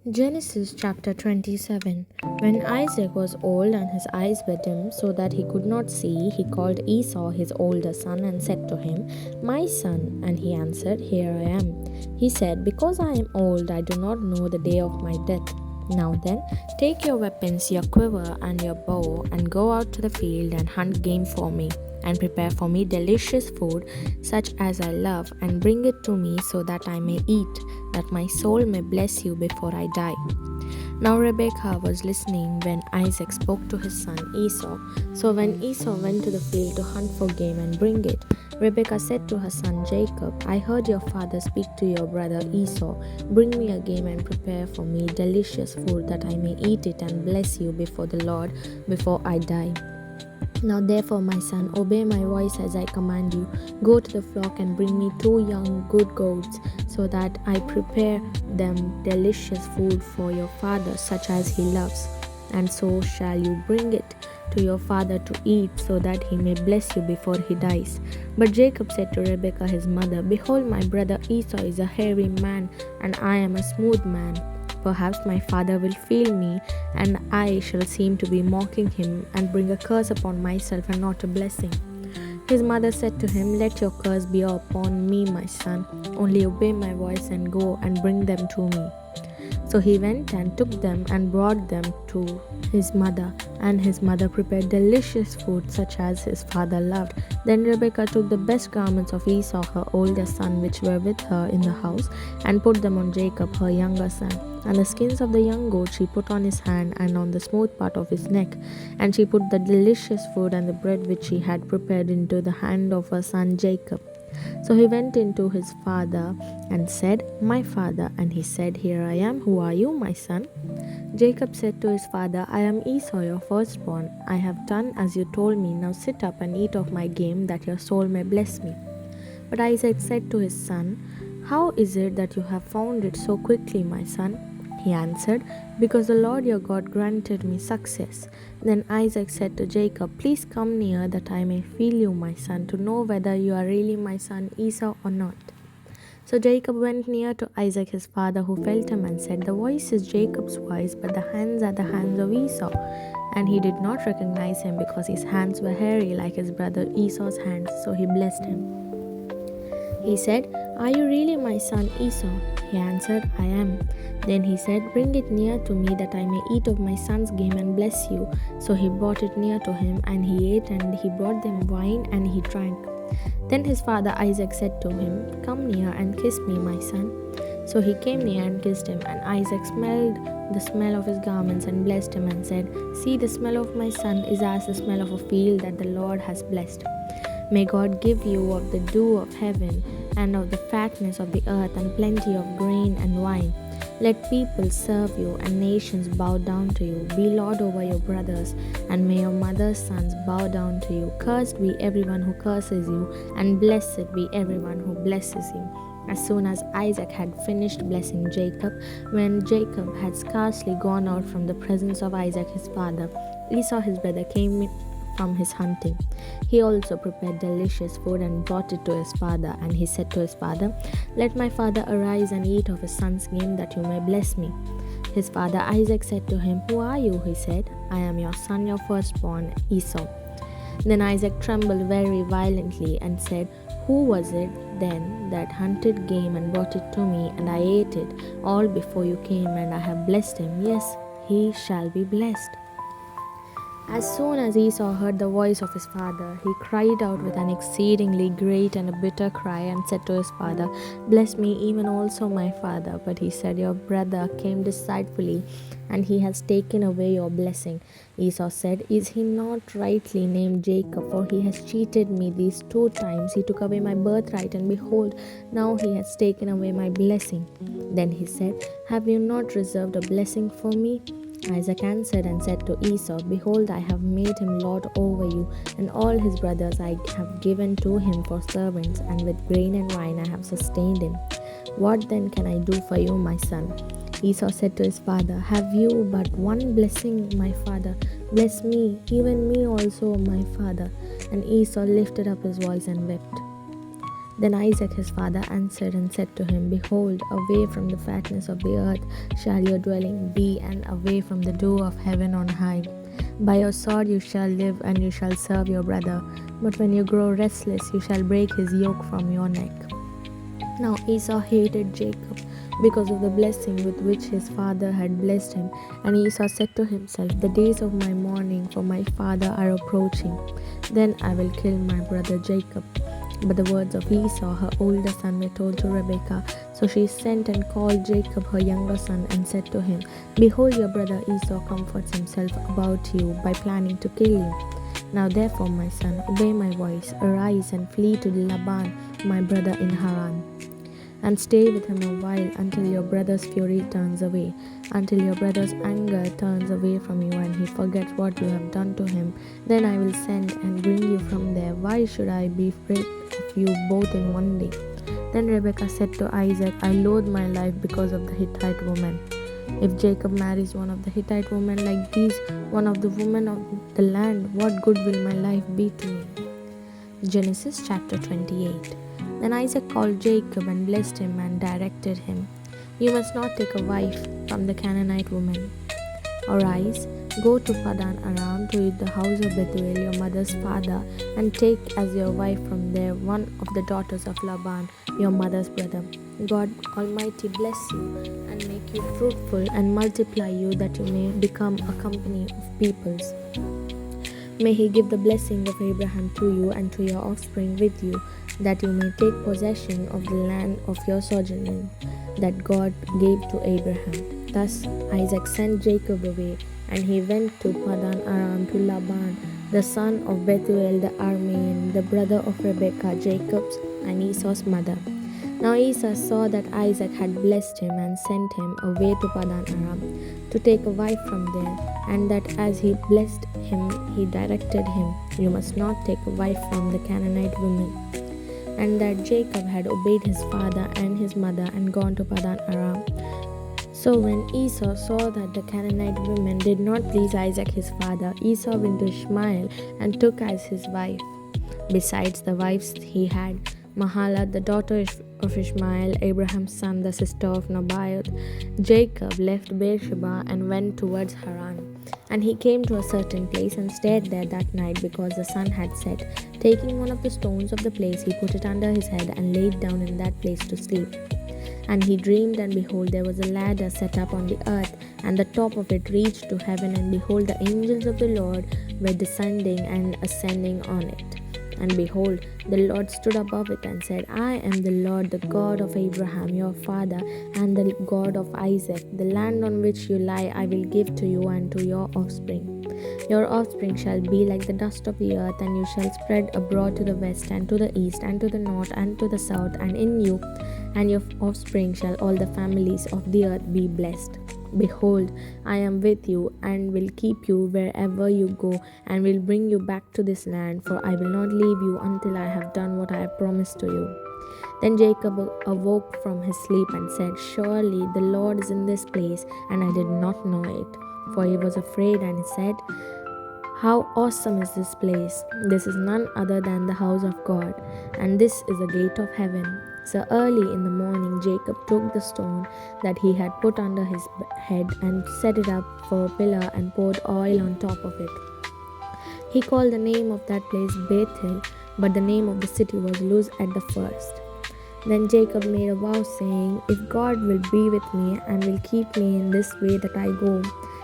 Genesis chapter 27. When Isaac was old and his eyes were dim, so that he could not see, he called Esau his older son and said to him, "My son." And he answered, "Here I am." He said, "Because I am old, I do not know the day of my death. Now then, take your weapons, your quiver and your bow, and go out to the field and hunt game for me, and prepare for me delicious food, such as I love, and bring it to me so that I may eat, that my soul may bless you before I die." Now Rebekah was listening when Isaac spoke to his son Esau. So when Esau went to the field to hunt for game and bring it, Rebekah said to her son Jacob, "I heard your father speak to your brother Esau. Bring me a game and prepare for me delicious food, that I may eat it and bless you before the Lord before I die. Now therefore, my son, obey my voice as I command you. Go to the flock and bring me 2 young good goats, so that I prepare them delicious food for your father, such as he loves. And so shall you bring it to your father to eat, so that he may bless you before he dies." But Jacob said to Rebekah his mother, "Behold, my brother Esau is a hairy man, and I am a smooth man. Perhaps my father will feel me, and I shall seem to be mocking him, and bring a curse upon myself and not a blessing." His mother said to him, "Let your curse be upon me, my son. Only obey my voice and go and bring them to me." So he went and took them and brought them to his mother, and his mother prepared delicious food such as his father loved. Then Rebekah took the best garments of Esau, her older son, which were with her in the house, and put them on Jacob, her younger son. And the skins of the young goat she put on his hand and on the smooth part of his neck. And she put the delicious food and the bread which she had prepared into the hand of her son Jacob. So he went in to his father and said, "My father." And he said, "Here I am. Who are you, my son?" Jacob said to his father, "I am Esau, your firstborn. I have done as you told me. Now sit up and eat of my game, that your soul may bless me." But Isaac said to his son, "How is it that you have found it so quickly, my son?" He answered, "Because the Lord your God granted me success." Then Isaac said to Jacob, "Please come near, that I may feel you, my son, to know whether you are really my son Esau or not." So Jacob went near to Isaac his father, who felt him and said, "The voice is Jacob's voice, but the hands are the hands of Esau." And he did not recognize him, because his hands were hairy like his brother Esau's hands. So he blessed him. He said, "Are you really my son Esau?" He answered, "I am." Then he said, "Bring it near to me, that I may eat of my son's game and bless you." So he brought it near to him, and he ate, and he brought them wine, and he drank. Then his father Isaac said to him, "Come near and kiss me, my son." So he came near and kissed him, and Isaac smelled the smell of his garments and blessed him and said, "See, the smell of my son is as the smell of a field that the Lord has blessed. May God give you of the dew of heaven, and of the fatness of the earth, and plenty of grain and wine. Let people serve you, and nations bow down to you. Be lord over your brothers, and may your mother's sons bow down to you. Cursed be everyone who curses you, and blessed be everyone who blesses you." As soon as Isaac had finished blessing Jacob, when Jacob had scarcely gone out from the presence of Isaac his father, Esau his brother came from his hunting. He also prepared delicious food and brought it to his father. And he said to his father, "Let my father arise and eat of his son's game, that you may bless me." His father Isaac said to him, "Who are you?" He said, "I am your son, your firstborn, Esau." Then Isaac trembled very violently and said, "Who was it then that hunted game and brought it to me, and I ate it all before you came, and I have blessed him? Yes, he shall be blessed." As soon as Esau heard the voice of his father, he cried out with an exceedingly great and a bitter cry, and said to his father, "Bless me, even also my father." But he said, "Your brother came deceitfully, and he has taken away your blessing." Esau said, "Is he not rightly named Jacob? For he has cheated me these 2 times. He took away my birthright, and behold, now he has taken away my blessing." Then he said, "Have you not reserved a blessing for me?" Isaac answered and said to Esau, "Behold, I have made him lord over you, and all his brothers I have given to him for servants, and with grain and wine I have sustained him. What then can I do for you, my son?" Esau said to his father, "Have you but one blessing, my father? Bless me, even me also, my father." And Esau lifted up his voice and wept. Then Isaac his father answered and said to him, Behold, away from the fatness of the earth shall your dwelling be, and away from the dew of heaven on high. By your sword you shall live, and you shall serve your brother. But when you grow restless, you shall break his yoke from your neck. Now Esau hated Jacob because of the blessing with which his father had blessed him. And Esau said to himself, The days of my mourning for my father are approaching. Then I will kill my brother Jacob. But the words of Esau, her older son, were told to Rebekah. So she sent and called Jacob, her younger son, and said to him, Behold, your brother Esau comforts himself about you by planning to kill you. Now therefore, my son, obey my voice. Arise and flee to Laban, my brother in Haran, and stay with him a while until your brother's fury turns away, until your brother's anger turns away from you and he forgets what you have done to him. Then I will send and bring you from there. Why should I be rid of you both in one day? Then Rebekah said to Isaac, I loathe my life because of the Hittite woman. If Jacob marries one of the Hittite women like these, one of the women of the land, what good will my life be to me? Genesis chapter 28. Then Isaac called Jacob and blessed him and directed him, You must not take a wife from the Canaanite woman. Arise, go to Padan Aram to the house of Bethuel, your mother's father, and take as your wife from there one of the daughters of Laban, your mother's brother. God Almighty bless you and make you fruitful and multiply you, that you may become a company of peoples. May he give the blessing of Abraham to you and to your offspring with you, that you may take possession of the land of your sojourning, that God gave to Abraham. Thus Isaac sent Jacob away, and he went to Padan Aram to Laban, the son of Bethuel the Aramean, the brother of Rebekah, Jacob's and Esau's mother. Now Esau saw that Isaac had blessed him and sent him away to Padan Aram to take a wife from there, and that as he blessed him, he directed him, You must not take a wife from the Canaanite women. And that Jacob had obeyed his father and his mother and gone to Padan Aram. So when Esau saw that the Canaanite women did not please Isaac his father, Esau went to Ishmael and took as his wife, besides the wives he had, Mahalath, the daughter of Ishmael, Abraham's son, the sister of Nebaioth. Jacob left Beersheba and went towards Haran. And he came to a certain place and stayed there that night, because the sun had set. Taking one of the stones of the place, he put it under his head and laid down in that place to sleep. And he dreamed, and behold, there was a ladder set up on the earth, and the top of it reached to heaven, and behold, the angels of the Lord were descending and ascending on it. And behold, the Lord stood above it and said, I am the Lord, the God of Abraham your father, and the God of Isaac. The land on which you lie I will give to you and to your offspring. Your offspring shall be like the dust of the earth, and you shall spread abroad to the west and to the east and to the north and to the south, and in you and your offspring shall all the families of the earth be blessed. Behold, I am with you, and will keep you wherever you go, and will bring you back to this land, for I will not leave you until I have done what I have promised to you. Then Jacob awoke from his sleep and said, Surely the Lord is in this place, and I did not know it. For he was afraid, and he said, How awesome is this place! This is none other than the house of God, and this is the gate of heaven. So early in the morning Jacob took the stone that he had put under his head and set it up for a pillar and poured oil on top of it. He called the name of that place Bethel, but the name of the city was Luz at the first. Then Jacob made a vow, saying, If God will be with me and will keep me in this way that I go,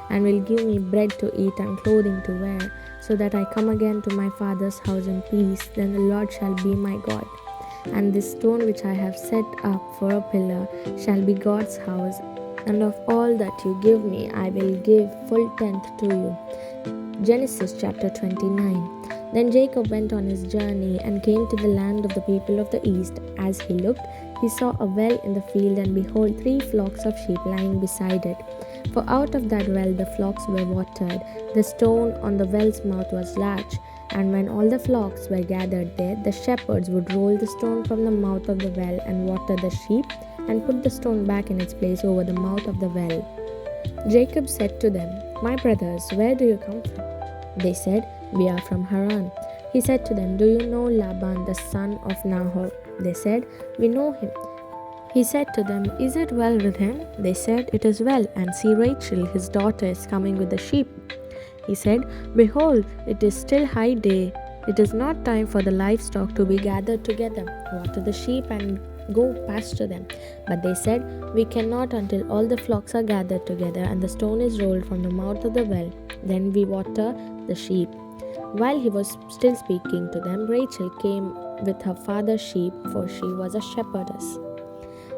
and will give me bread to eat and clothing to wear, so that I come again to my father's house in peace, then the Lord shall be my God. And this stone which I have set up for a pillar shall be God's house, and of all that you give me I will give full tenth to you. Genesis chapter 29. Then Jacob went on his journey and came to the land of the people of the east. As he looked, he saw a well in the field, and behold, 3 flocks of sheep lying beside it. For out of that well the flocks were watered. The stone on the well's mouth was large. And when all the flocks were gathered there, the shepherds would roll the stone from the mouth of the well and water the sheep, and put the stone back in its place over the mouth of the well. Jacob said to them, My brothers, where do you come from? They said, We are from Haran. He said to them, Do you know Laban the son of Nahor? They said, "We know him." He said to them, "Is it well with him?" They said, "It is well, and see, Rachel, his daughter, is coming with the sheep." He said, "Behold, it is still high day. It is not time for the livestock to be gathered together. Water the sheep and go pasture them." But they said, "We cannot until all the flocks are gathered together and the stone is rolled from the mouth of the well. Then we water the sheep." While he was still speaking to them, Rachel came with her father's sheep, for she was a shepherdess.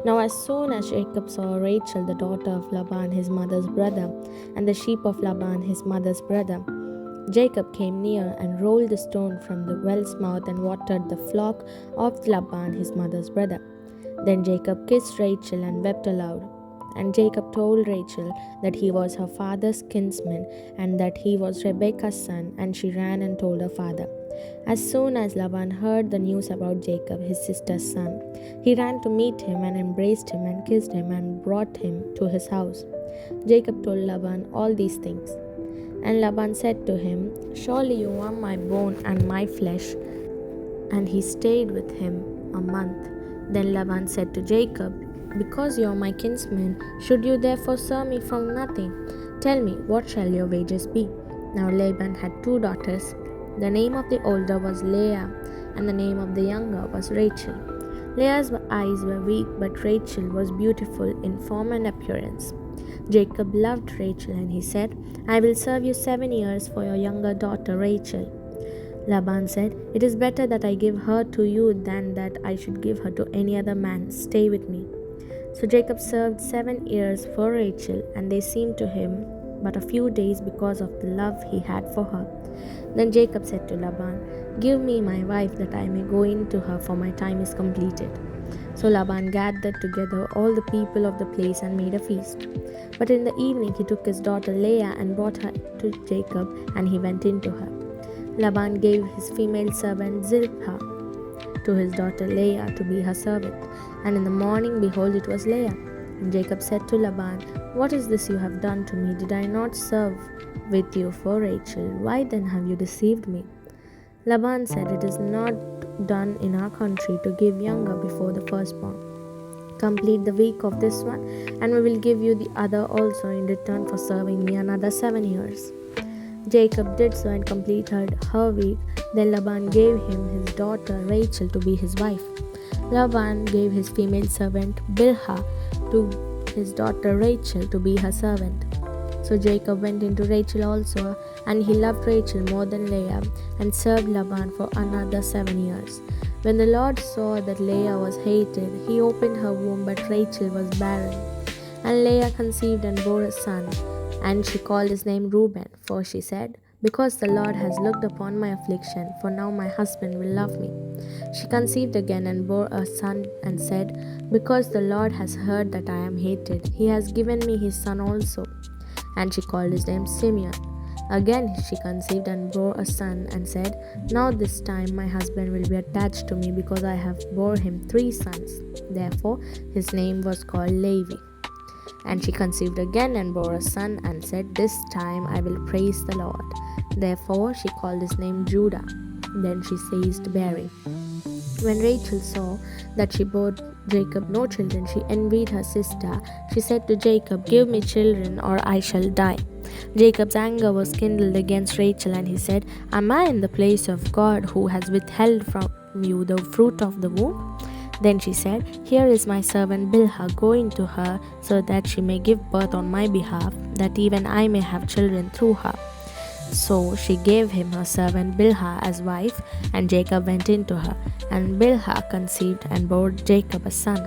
Now as soon as Jacob saw Rachel, the daughter of Laban his mother's brother, and the sheep of Laban his mother's brother, Jacob came near and rolled the stone from the well's mouth and watered the flock of Laban his mother's brother. Then Jacob kissed Rachel and wept aloud. And Jacob told Rachel that he was her father's kinsman and that he was Rebekah's son, and she ran and told her father. As soon as Laban heard the news about Jacob, his sister's son, he ran to meet him and embraced him and kissed him and brought him to his house. Jacob told Laban all these things. And Laban said to him, "Surely you are my bone and my flesh." And he stayed with him a month. Then Laban said to Jacob, "Because you are my kinsman, should you therefore serve me from nothing? Tell me, what shall your wages be?" Now Laban had 2 daughters. The name of the older was Leah, and the name of the younger was Rachel. Leah's eyes were weak, but Rachel was beautiful in form and appearance. Jacob loved Rachel, and he said, "I will serve you 7 years for your younger daughter Rachel." Laban said, "It is better that I give her to you than that I should give her to any other man. Stay with me." So Jacob served 7 years for Rachel, and they seemed to him but a few days because of the love he had for her. Then Jacob said to Laban, "Give me my wife that I may go in to her, for my time is completed." So Laban gathered together all the people of the place and made a feast. But in the evening he took his daughter Leah and brought her to Jacob, and he went in to her. Laban gave his female servant Zilpah to his daughter Leah to be her servant. And in the morning, behold, it was Leah. And Jacob said to Laban, "What is this you have done to me? Did I not serve with you for Rachel? Why then have you deceived me?" Laban said, "It is not done in our country to give younger before the firstborn. Complete the week of this one, and we will give you the other also in return for serving me another 7 years." Jacob did so and completed her week. Then Laban gave him his daughter Rachel to be his wife. Laban gave his female servant Bilhah to his daughter Rachel to be her servant. So Jacob went into Rachel also, and he loved Rachel more than Leah, and served Laban for another 7 years. When the Lord saw that Leah was hated, he opened her womb, but Rachel was barren. And Leah conceived and bore a son, and she called his name Reuben, for she said, "Because the Lord has looked upon my affliction, for now my husband will love me." She conceived again and bore a son, and said, "Because the Lord has heard that I am hated, he has given me his son also." And she called his name Simeon. Again she conceived and bore a son, and said, "Now this time my husband will be attached to me, because I have bore him 3 sons. Therefore his name was called Levi. And she conceived again and bore a son, and said, "This time I will praise the Lord." Therefore she called his name Judah. Then she ceased bearing. When Rachel saw that she bore Jacob no children, she envied her sister. She said to Jacob, "Give me children, or I shall die." Jacob's anger was kindled against Rachel, and he said, "Am I in the place of God, who has withheld from you the fruit of the womb?" Then she said, "Here is my servant Bilhah, go in to her, so that she may give birth on my behalf, that even I may have children through her." So she gave him her servant Bilhah as wife, and Jacob went in to her. And Bilhah conceived and bore Jacob a son.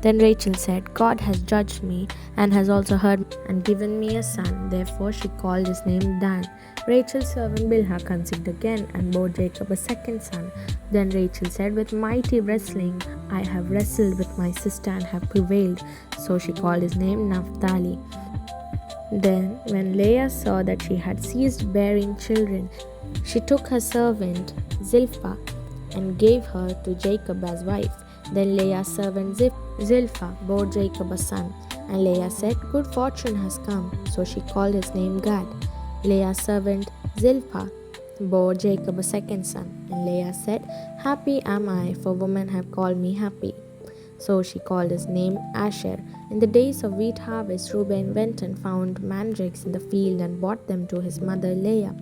Then Rachel said, "God has judged me, and has also heard me, and given me a son." Therefore she called his name Dan. Rachel's servant Bilhah conceived again, and bore Jacob a second son. Then Rachel said, "With mighty wrestling I have wrestled with my sister, and have prevailed." So she called his name Naphtali. Then, when Leah saw that she had ceased bearing children, she took her servant Zilpah and gave her to Jacob as wife. Then Leah's servant Zilpah bore Jacob a son. And Leah said, "Good fortune has come." So she called his name Gad. Leah's servant Zilpah bore Jacob a second son. And Leah said, "Happy am I, for women have called me happy." So she called his name Asher. In the days of wheat harvest, Reuben went and found mandrakes in the field and brought them to his mother Leah.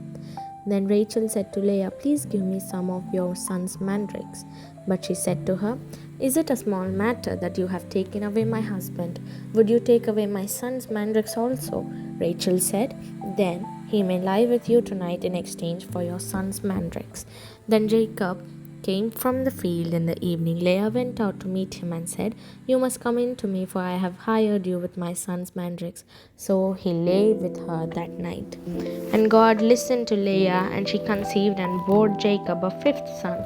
Then Rachel said to Leah, "Please give me some of your son's mandrakes." But she said to her, "Is it a small matter that you have taken away my husband? Would you take away my son's mandrakes also?" Rachel said, "Then he may lie with you tonight in exchange for your son's mandrakes." Then Jacob came from the field in the evening. Leah went out to meet him and said, "You must come in to me, for I have hired you with my son's mandrakes." So he lay with her that night. And God listened to Leah, and she conceived and bore Jacob a fifth son.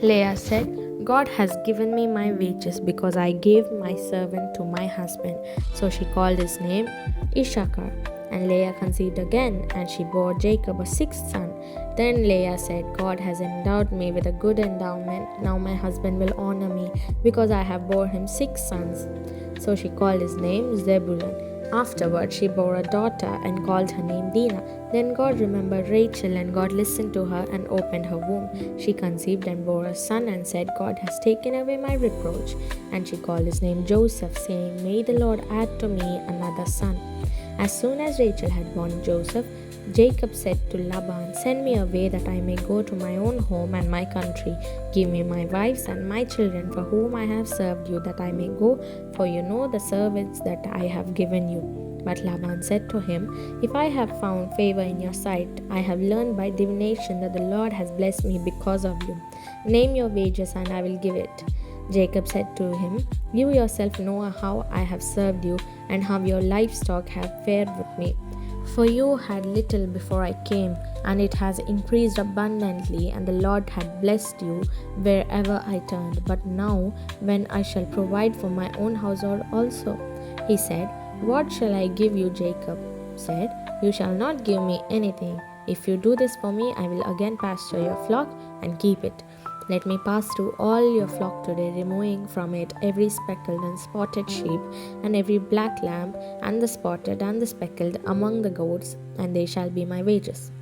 Leah said, "God has given me my wages, because I gave my servant to my husband." So she called his name Issachar. And Leah conceived again, and she bore Jacob a sixth son. Then Leah said, "God has endowed me with a good endowment. Now my husband will honor me, because I have bore him 6 sons." So she called his name Zebulun. Afterward she bore a daughter and called her name Dinah. Then God remembered Rachel, and God listened to her and opened her womb. She conceived and bore a son and said, "God has taken away my reproach." And she called his name Joseph, saying, "May the Lord add to me another son." As soon as Rachel had born Joseph, Jacob said to Laban, "Send me away that I may go to my own home and my country. Give me my wives and my children for whom I have served you, that I may go, for you know the service that I have given you." But Laban said to him, "If I have found favor in your sight, I have learned by divination that the Lord has blessed me because of you. Name your wages and I will give it." Jacob said to him, "You yourself know how I have served you, and how your livestock have fared with me. For you had little before I came, and it has increased abundantly, and the Lord had blessed you wherever I turned. But now, when I shall provide for my own household also?" He said, "What shall I give you?" Jacob said, "You shall not give me anything. If you do this for me, I will again pasture your flock and keep it. Let me pass through all your flock today, removing from it every speckled and spotted sheep, and every black lamb, and the spotted and the speckled among the goats, and they shall be my wages.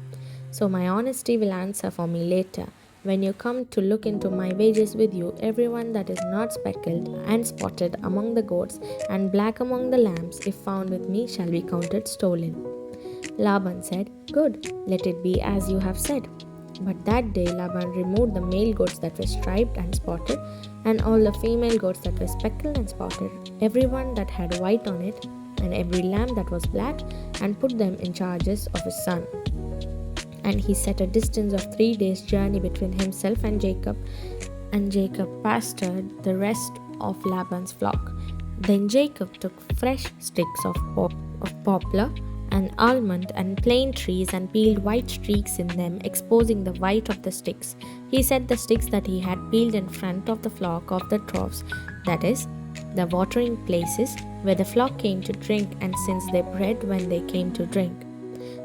So my honesty will answer for me later. When you come to look into my wages with you, everyone that is not speckled and spotted among the goats, and black among the lambs, if found with me, shall be counted stolen." Laban said, "Good, let it be as you have said." But that day Laban removed the male goats that were striped and spotted, and all the female goats that were speckled and spotted, every one that had white on it, and every lamb that was black, and put them in charges of his son. And he set a distance of 3 days' journey between himself and Jacob pastured the rest of Laban's flock. Then Jacob took fresh sticks of poplar and almond and plane trees, and peeled white streaks in them, exposing the white of the sticks. He set the sticks that he had peeled in front of the flock of the troughs, that is, the watering places where the flock came to drink, and since they bred when they came to drink.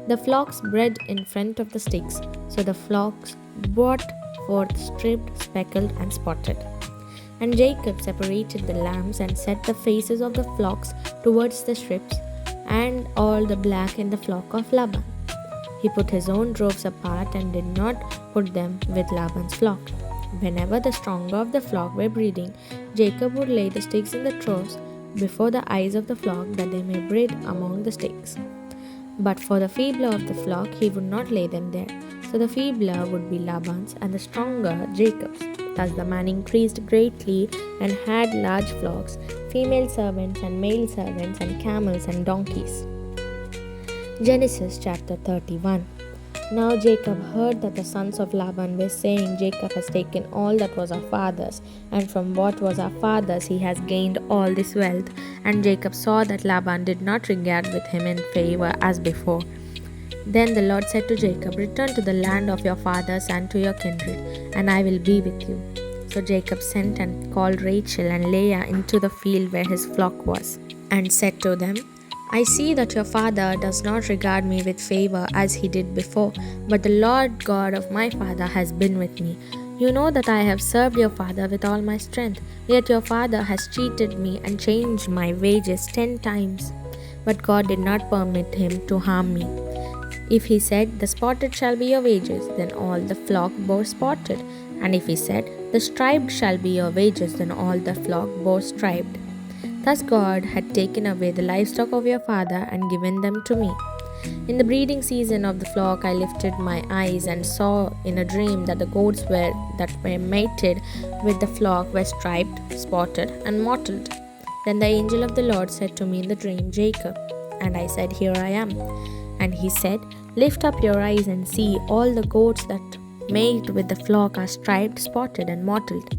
The flocks bred in front of the sticks, so the flocks brought forth stripped, speckled, and spotted. And Jacob separated the lambs, and set the faces of the flocks towards the strips, and all the black in the flock of Laban. He put his own droves apart, and did not put them with Laban's flock. Whenever the stronger of the flock were breeding, Jacob would lay the sticks in the troughs before the eyes of the flock, that they may breed among the sticks. But for the feebler of the flock, he would not lay them there. So the feebler would be Laban's, and the stronger Jacob's. Thus the man increased greatly, and had large flocks, female servants and male servants, and camels and donkeys. Genesis chapter 31. Now Jacob heard that the sons of Laban were saying, "Jacob has taken all that was our father's, and from what was our father's he has gained all this wealth." And Jacob saw that Laban did not regard with him in favor as before. Then the Lord said to Jacob, "Return to the land of your fathers and to your kindred, and I will be with you." So Jacob sent and called Rachel and Leah into the field where his flock was, and said to them, "I see that your father does not regard me with favor as he did before, but the Lord God of my father has been with me. You know that I have served your father with all my strength, yet your father has cheated me and changed my wages 10 times. But God did not permit him to harm me. If he said, "The spotted shall be your wages," then all the flock bore spotted. And if he said, "The striped shall be your wages," then all the flock bore striped. Thus God had taken away the livestock of your father and given them to me. In the breeding season of the flock, I lifted my eyes and saw in a dream that the goats that were mated with the flock were striped, spotted, and mottled. Then the angel of the Lord said to me in the dream, "Jacob." And I said, "Here I am." And he said, "Lift up your eyes and see, all the goats that mate with the flock are striped, spotted, and mottled.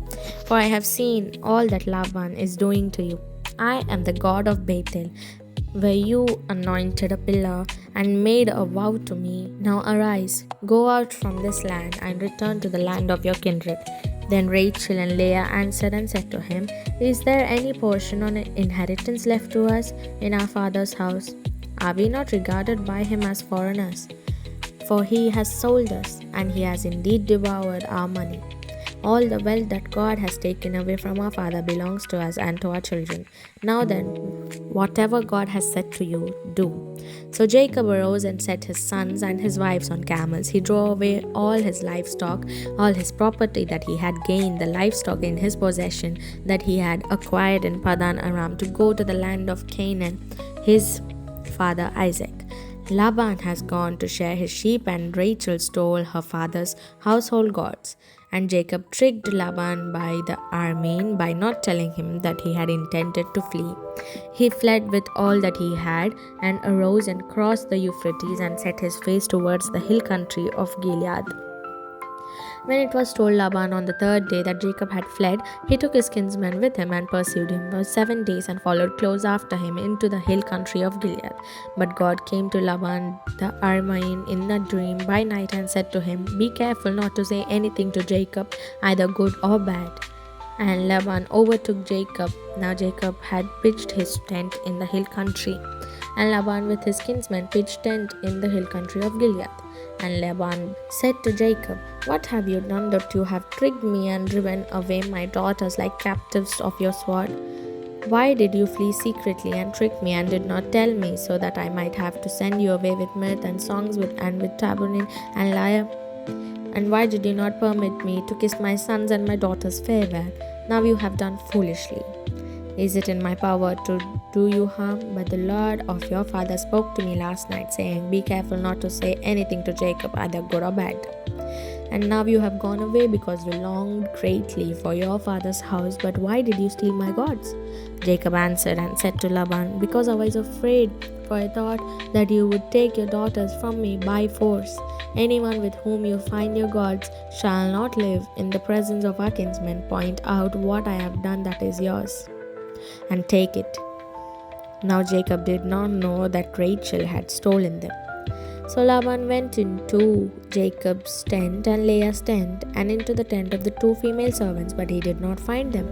For I have seen all that Laban is doing to you. I am the God of Bethel, where you anointed a pillar and made a vow to me. Now arise, go out from this land and return to the land of your kindred." Then Rachel and Leah answered and said to him, "Is there any portion or inheritance left to us in our father's house? Are we not regarded by him as foreigners? For he has sold us, and he has indeed devoured our money. All the wealth that God has taken away from our father belongs to us and to our children. Now then, whatever God has said to you, do." So Jacob arose and set his sons and his wives on camels. He drove away all his livestock, all his property that he had gained, the livestock in his possession that he had acquired in Padan Aram, to go to the land of Canaan, his father Isaac. Laban has gone to share his sheep, and Rachel stole her father's household gods. And Jacob tricked Laban by the Aramean by not telling him that he had intended to flee. He fled with all that he had, and arose and crossed the Euphrates and set his face towards the hill country of Gilead. When it was told Laban on the third day that Jacob had fled, he took his kinsmen with him and pursued him for 7 days and followed close after him into the hill country of Gilead. But God came to Laban the Aramean in a dream by night and said to him, "Be careful not to say anything to Jacob, either good or bad." And Laban overtook Jacob. Now Jacob had pitched his tent in the hill country, and Laban with his kinsmen pitched tent in the hill country of Gilead. And Laban said to Jacob, "What have you done that you have tricked me and driven away my daughters like captives of your sword? Why did you flee secretly and trick me and did not tell me, so that I might have to send you away with mirth and songs and with tambourine and lyre? And why did you not permit me to kiss my sons and my daughters farewell? Now you have done foolishly. Is it in my power to do you harm? But the Lord of your father spoke to me last night, saying, 'Be careful not to say anything to Jacob, either good or bad.' And now you have gone away because you longed greatly for your father's house. But why did you steal my gods?" Jacob answered and said to Laban, "Because I was afraid, for I thought that you would take your daughters from me by force. Anyone with whom you find your gods shall not live. In the presence of our kinsmen, point out what I have done that is yours, and take it." Now Jacob did not know that Rachel had stolen them. So Laban went into Jacob's tent and Leah's tent, and into the tent of the 2 female servants, but he did not find them.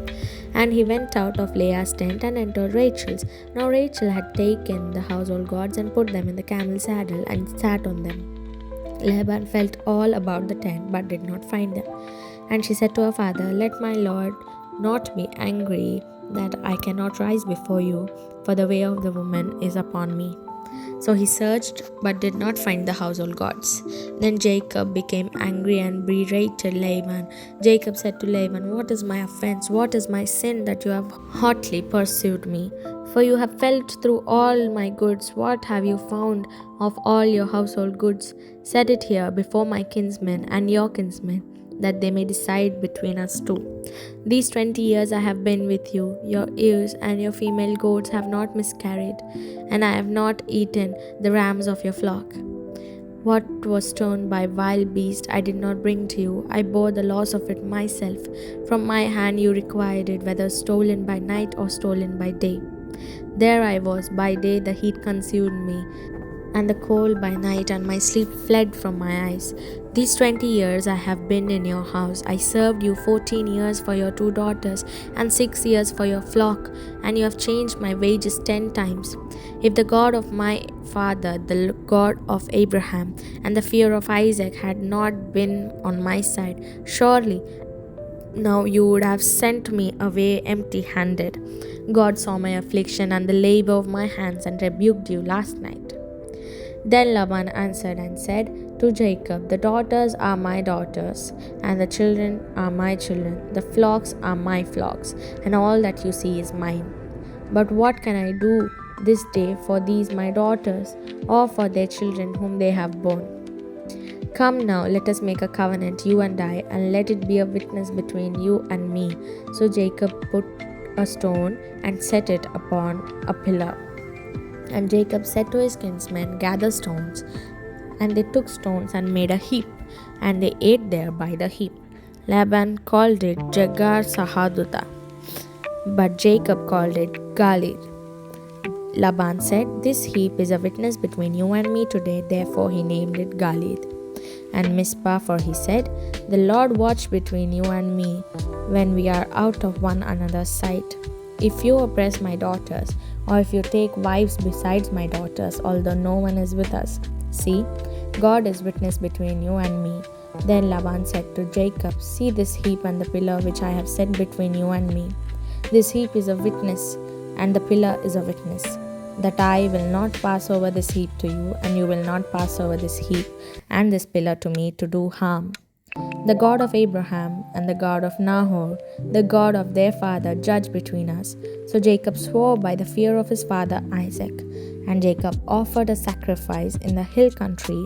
And he went out of Leah's tent and entered Rachel's. Now Rachel had taken the household gods and put them in the camel's saddle and sat on them. Laban felt all about the tent, but did not find them. And she said to her father, "Let my lord not be angry that I cannot rise before you, for the way of the woman is upon me." So he searched, but did not find the household gods. Then Jacob became angry and berated Laban. Jacob said to Laban, "What is my offense? What is my sin that you have hotly pursued me? For you have felt through all my goods. What have you found of all your household goods? Set it here before my kinsmen and your kinsmen, that they may decide between us two. These 20 years I have been with you. Your ewes and your female goats have not miscarried, and I have not eaten the rams of your flock. What was stolen by wild beasts I did not bring to you. I bore the loss of it myself. From my hand you required it, whether stolen by night or stolen by day. There I was. By day the heat consumed me, and the cold by night, and my sleep fled from my eyes. These 20 years I have been in your house. I served you 14 years for your 2 daughters, and 6 years for your flock, and you have changed my wages 10 times. If the God of my father, the God of Abraham, and the fear of Isaac had not been on my side, surely now you would have sent me away empty-handed. God saw my affliction and the labor of my hands, and rebuked you last night. Then Laban answered and said to Jacob, the daughters are my daughters, and the children are my children. The flocks are my flocks, and all that you see is mine. But what can I do this day for these my daughters, or for their children whom they have borne? Come now, let us make a covenant, you and I, and let it be a witness between you and me. So Jacob put a stone and set it upon a pillar. And Jacob said to his kinsmen, gather stones. And they took stones and made a heap, and they ate there by the heap. Laban called it Jegar Sahadutha, but Jacob called it Galid. Laban said, this heap is a witness between you and me today, therefore he named it Galid. And Mizpah, for he said, the Lord watch between you and me when we are out of one another's sight. If you oppress my daughters, or if you take wives besides my daughters, although no one is with us, see, God is witness between you and me. Then Laban said to Jacob, see this heap and the pillar which I have set between you and me. This heap is a witness, and the pillar is a witness, that I will not pass over this heap to you, and you will not pass over this heap and this pillar to me to do harm. The God of Abraham and the God of Nahor, the God of their father, judge between us. So Jacob swore by the fear of his father Isaac. And Jacob offered a sacrifice in the hill country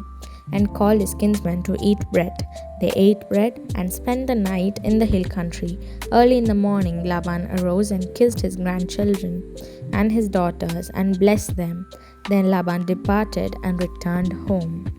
and called his kinsmen to eat bread. They ate bread and spent the night in the hill country. Early in the morning, Laban arose and kissed his grandchildren and his daughters and blessed them. Then Laban departed and returned home.